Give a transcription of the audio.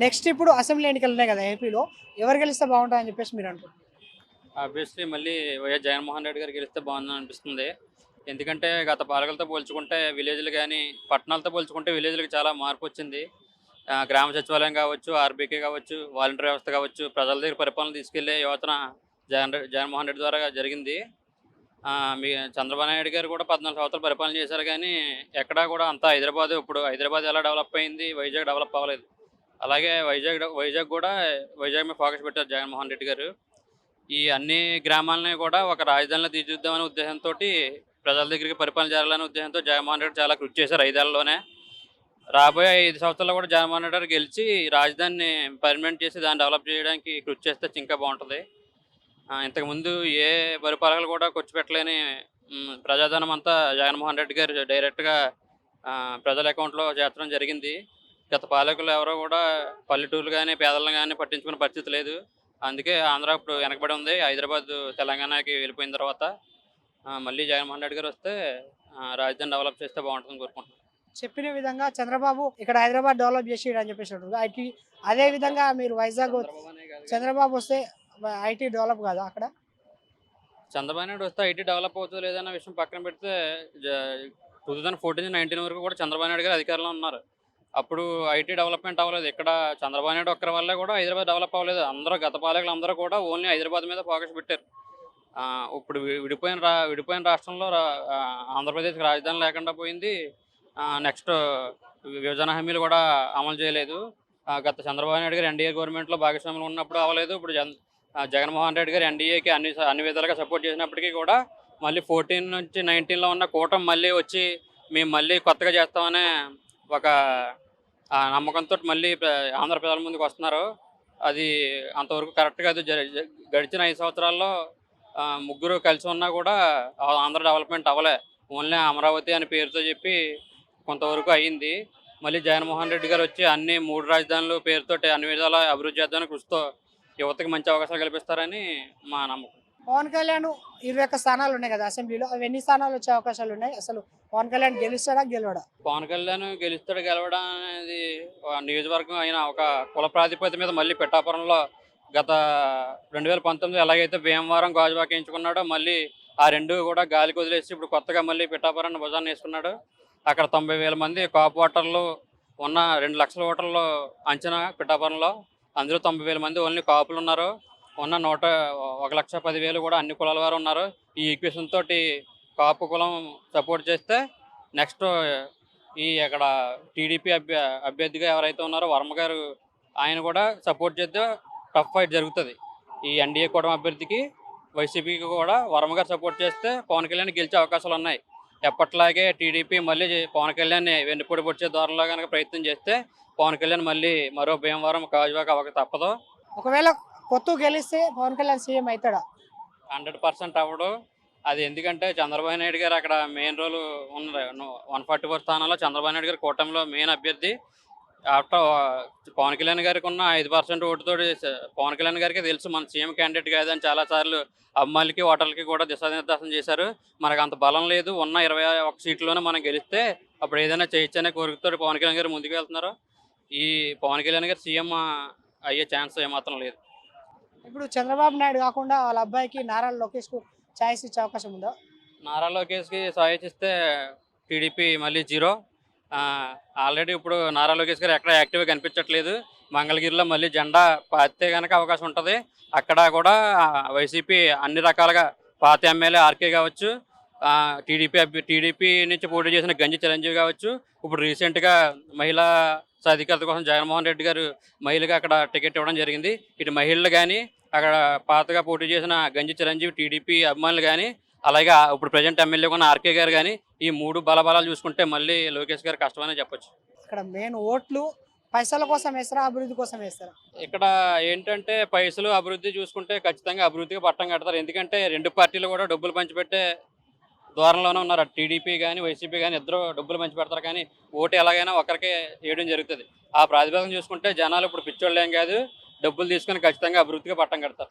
Next ఇప్పుడు assembly ఎన్నికలు ఉన్నాయి కదా ఏపీలో. ఎవరు గెలిస్తే బాగుంటుందని చెప్పేసి మీరు అనుకుంటున్నారు? ఆబ్వియస్లీ మళ్ళీ వైఎస్ జగన్మోహన్ రెడ్డి గారు గెలిస్తే బాగుందని అనిపిస్తుంది. ఎందుకంటే గత పాలకులతో పోల్చుకుంటే విలేజ్లు కానీ పట్టణాలతో పోల్చుకుంటే విలేజ్లకు చాలా మార్పు వచ్చింది. గ్రామ సచివాలయం కావచ్చు, ఆర్బీకే కావచ్చు, వాలంటీర్ వ్యవస్థ కావచ్చు, ప్రజల దగ్గర పరిపాలన తీసుకెళ్లే యువతన జగన్మోహన్ రెడ్డి ద్వారా జరిగింది. మీ చంద్రబాబు నాయుడు గారు కూడా 14 సంవత్సరాలు పరిపాలన చేశారు, కానీ ఎక్కడా కూడా అంతా హైదరాబాద్ ఇప్పుడు హైదరాబాద్ ఎలా డెవలప్ అయింది, వైజాగ్ డెవలప్ అవ్వలేదు. అలాగే వైజాగ్ కూడా వైజాగ్ మీద ఫోకస్ పెట్టారు జగన్మోహన్ రెడ్డి గారు. ఈ అన్ని గ్రామాలని కూడా ఒక రాజధానిలో తీర్చిదిద్దామనే ఉద్దేశంతో ప్రజల దగ్గరికి పరిపాలన జరగాలనే ఉద్దేశంతో జగన్మోహన్ రెడ్డి చాలా కృషి చేశారు 5 ఏళ్లలోనే. రాబోయే 5 సంవత్సరాల్లో కూడా జగన్మోహన్ రెడ్డి గారు గెలిచి రాజధానిని పర్మనెంట్ చేసి దాన్ని డెవలప్ చేయడానికి కృషి చేస్తే ఇంకా బాగుంటుంది. ఇంతకుముందు ఏ పరిపాలకులు కూడా ఖర్చు పెట్టలేని ప్రజాధనం అంతా జగన్మోహన్ రెడ్డి గారు డైరెక్ట్గా ప్రజల అకౌంట్లో చేర్చడం జరిగింది. గత పాలకులు ఎవరో కూడా పల్లెటూర్లు కానీ పేదలను కానీ పట్టించుకునే పరిస్థితి లేదు. అందుకే ఆంధ్ర ఇప్పుడు వెనకబడి ఉంది. హైదరాబాద్ తెలంగాణకి వెళ్ళిపోయిన తర్వాత మళ్ళీ జగన్మోహన్ రెడ్డి గారు వస్తే రాజధాని డెవలప్ చేస్తే బాగుంటుందని కోరుకుంటున్నాను. చెప్పిన విధంగా చంద్రబాబు ఇక్కడ హైదరాబాద్ డెవలప్ చేసి అని చెప్పేసి అంటున్నారు. ఐటీ అదే విధంగా మీరు వైజాగ్ చంద్రబాబు అనే కాదు, చంద్రబాబు వస్తే ఐటీ డెవలప్ కాదా అక్కడ? చంద్రబాబు నాయుడు వస్తే ఐటీ డెవలప్ అవుతుందో లేదన్న విషయం పక్కన పెడితే 2014-19 వరకు కూడా చంద్రబాబు నాయుడు గారు అధికారంలో ఉన్నారు. అప్పుడు ఐటీ డెవలప్మెంట్ అవ్వలేదు. ఇక్కడ చంద్రబాబు నాయుడు ఒక్కరి వల్లే కూడా హైదరాబాద్ డెవలప్ అవ్వలేదు. అందరూ గత పాలకులు అందరూ కూడా ఓన్లీ హైదరాబాద్ మీద ఫోకస్ పెట్టారు. ఇప్పుడు విడిపోయిన రాష్ట్రంలో ఆంధ్రప్రదేశ్కి రాజధాని లేకుండా పోయింది. నెక్స్ట్ విభజన హామీలు కూడా అమలు చేయలేదు. గత చంద్రబాబు నాయుడు గారు ఎన్డీఏ గవర్నమెంట్లో భాగస్వాములు ఉన్నప్పుడు అవ్వలేదు. ఇప్పుడు జగన్మోహన్ రెడ్డి గారు ఎన్డీఏకి అన్ని విధాలుగా సపోర్ట్ చేసినప్పటికీ కూడా మళ్ళీ 14 నుంచి 19లో ఉన్న కూటమి మళ్ళీ వచ్చి మేము మళ్ళీ కొత్తగా చేస్తామనే ఒక నమ్మకంతో మళ్ళీ ఆంధ్ర ప్రజల ముందుకు వస్తున్నారు. అది అంతవరకు కరెక్ట్ కాదు. గడిచిన 5 సంవత్సరాల్లో ముగ్గురు కలిసి ఉన్నా కూడా ఆంధ్ర డెవలప్మెంట్ అవ్వలే. ఓన్లీ అమరావతి అనే పేరుతో చెప్పి కొంతవరకు అయ్యింది. మళ్ళీ జగన్మోహన్ రెడ్డి గారు వచ్చి అన్ని 3 రాజధానులు పేరుతోటి అన్ని విధాలా అభివృద్ధి చేద్దామని కృషితో యువతకి మంచి అవకాశాలు కల్పిస్తారని మా నమ్మకం. పవన్ కళ్యాణ్ 21 స్థానాలు ఉన్నాయి కదా అసెంబ్లీలో. అవి ఎన్ని స్థానాలు వచ్చే అవకాశాలు ఉన్నాయి? అసలు పవన్ కళ్యాణ్ గెలుస్తాడా గెలవడా? పవన్ కళ్యాణ్ గెలుస్తాడు గెలవడం అనేది నియోజకవర్గం అయిన ఒక కుల ప్రాతిపదిక మీద మళ్ళీ పిఠాపురంలో గత 2019 ఎలాగైతే భీమవరం గాజువాక ఎంచుకున్నాడో మళ్ళీ ఆ రెండు కూడా గాలికి వదిలేసి ఇప్పుడు కొత్తగా మళ్ళీ పిఠాపురాన్ని భుజాన్ని వేసుకున్నాడు. అక్కడ 90,000 మంది కాపు ఓటర్లు ఉన్న 2 లక్షల ఓటర్లు అంచనా పిఠాపురంలో. అందులో 90,000 మంది ఓన్లీ కాపులు ఉన్నారు. ఉన్న 1,10,000 కూడా అన్ని కులాల వారు ఉన్నారు. ఈ ఈక్వేషన్ తోటి కాపు కులం సపోర్ట్ చేస్తే నెక్స్ట్ అక్కడ టీడీపీ అభ్యర్థిగా ఎవరైతే ఉన్నారో వర్మ గారు, ఆయన కూడా సపోర్ట్ చేస్తే టఫ్ ఫైట్ జరుగుతుంది. ఈ ఎన్డీఏ కూటమి అభ్యర్థికి వైసీపీకి కూడా వర్మ గారు సపోర్ట్ చేస్తే పవన్ కళ్యాణ్ గెలిచే అవకాశాలు ఉన్నాయి. ఎప్పట్లాగే టీడీపీ మళ్ళీ పవన్ కళ్యాణ్ వెన్నుపొడి పొడిచే ధోరణిలో కనుక ప్రయత్నం చేస్తే పవన్ కళ్యాణ్ మళ్ళీ మరో భీమవరం గాజువాక అవ్వక తప్పదు. ఒకవేళ పొత్తు గెలిస్తే పవన్ కళ్యాణ్ సీఎం అవుతాడా? 100% అవ్వడు. అది ఎందుకంటే చంద్రబాబు నాయుడు గారు అక్కడ మెయిన్ రోల్ ఉన్నారు. 144 స్థానాల్లో చంద్రబాబు నాయుడు గారు కూటమిలో మెయిన్ అభ్యర్థి. ఆఫ్టర్ పవన్ కళ్యాణ్ గారికి ఉన్న 5% ఓటుతోటి పవన్ కళ్యాణ్ గారికి తెలుసు మన సీఎం క్యాండిడేట్ కాదని చాలాసార్లు అమ్మాయిలకి ఓటర్లకి కూడా దిశానిర్దేశం చేశారు. మనకు అంత బలం లేదు, ఉన్న 21 సీట్లోనే మనం గెలిస్తే అప్పుడు ఏదైనా చేయొచ్చనే కోరికతో పవన్ కళ్యాణ్ గారు ముందుకు వెళ్తున్నారు. ఈ పవన్ కళ్యాణ్ గారు సీఎం అయ్యే ఛాన్స్ ఏమాత్రం లేదు. ఇప్పుడు చంద్రబాబు నాయుడు కాకుండా వాళ్ళ అబ్బాయికి నారా లోకేష్కు ఛాయిస్ ఇచ్చే అవకాశం ఉందా? నారా లోకేష్కి సాయం ఇస్తే టీడీపీ మళ్ళీ జీరో. ఆల్రెడీ ఇప్పుడు నారా లోకేష్ గారు ఎక్కడ యాక్టివ్గా కనిపించట్లేదు. మంగళగిరిలో మళ్ళీ జెండా పాతితే కనుక అవకాశం ఉంటుంది. అక్కడ కూడా వైసీపీ అన్ని రకాలుగా పాత ఎమ్మెల్యే ఆర్కే కావచ్చు, టీడీపీ నుంచి పోటీ చేసిన గంజి చిరంజీవి కావచ్చు, ఇప్పుడు రీసెంట్గా మహిళా సాధికారత కోసం జగన్మోహన్ రెడ్డి గారు మహిళగా అక్కడ టికెట్ ఇవ్వడం జరిగింది. ఇటు మహిళలు కానీ అక్కడ పాతగా పోటీ చేసిన గంజి చిరంజీవి టీడీపీ అభిమానులు కానీ అలాగే ఇప్పుడు ప్రజెంట్ ఎమ్మెల్యే ఉన్న ఆర్కే గారు కానీ ఈ 3 బలబలాలు చూసుకుంటే మళ్ళీ లోకేష్ గారు కష్టమనే చెప్పొచ్చు. ఇక్కడ మెయిన్ ఓట్లు పైసల కోసం వేస్తారా, అభివృద్ధి కోసం వేస్తారా? ఇక్కడ ఏంటంటే పైసలు అభివృద్ధి చూసుకుంటే ఖచ్చితంగా అభివృద్ధికి పట్టం కడతారు. ఎందుకంటే 2 పార్టీలు కూడా డబ్బులు పంచిపెట్టే ధోరణిలోనే ఉన్నారు. టీడీపీ కానీ వైసీపీ కానీ ఇద్దరు డబ్బులు పంచి పెడతారు, కానీ ఓటు ఎలాగైనా ఒకరికే వేయడం జరుగుతుంది. ఆ ప్రాతిపదికన చూసుకుంటే జనాలు ఇప్పుడు పిచ్చోళ్ళు ఏం కాదు, డబ్బులు తీసుకొని ఖచ్చితంగా అభివృద్ధికి పట్టం కడతారు.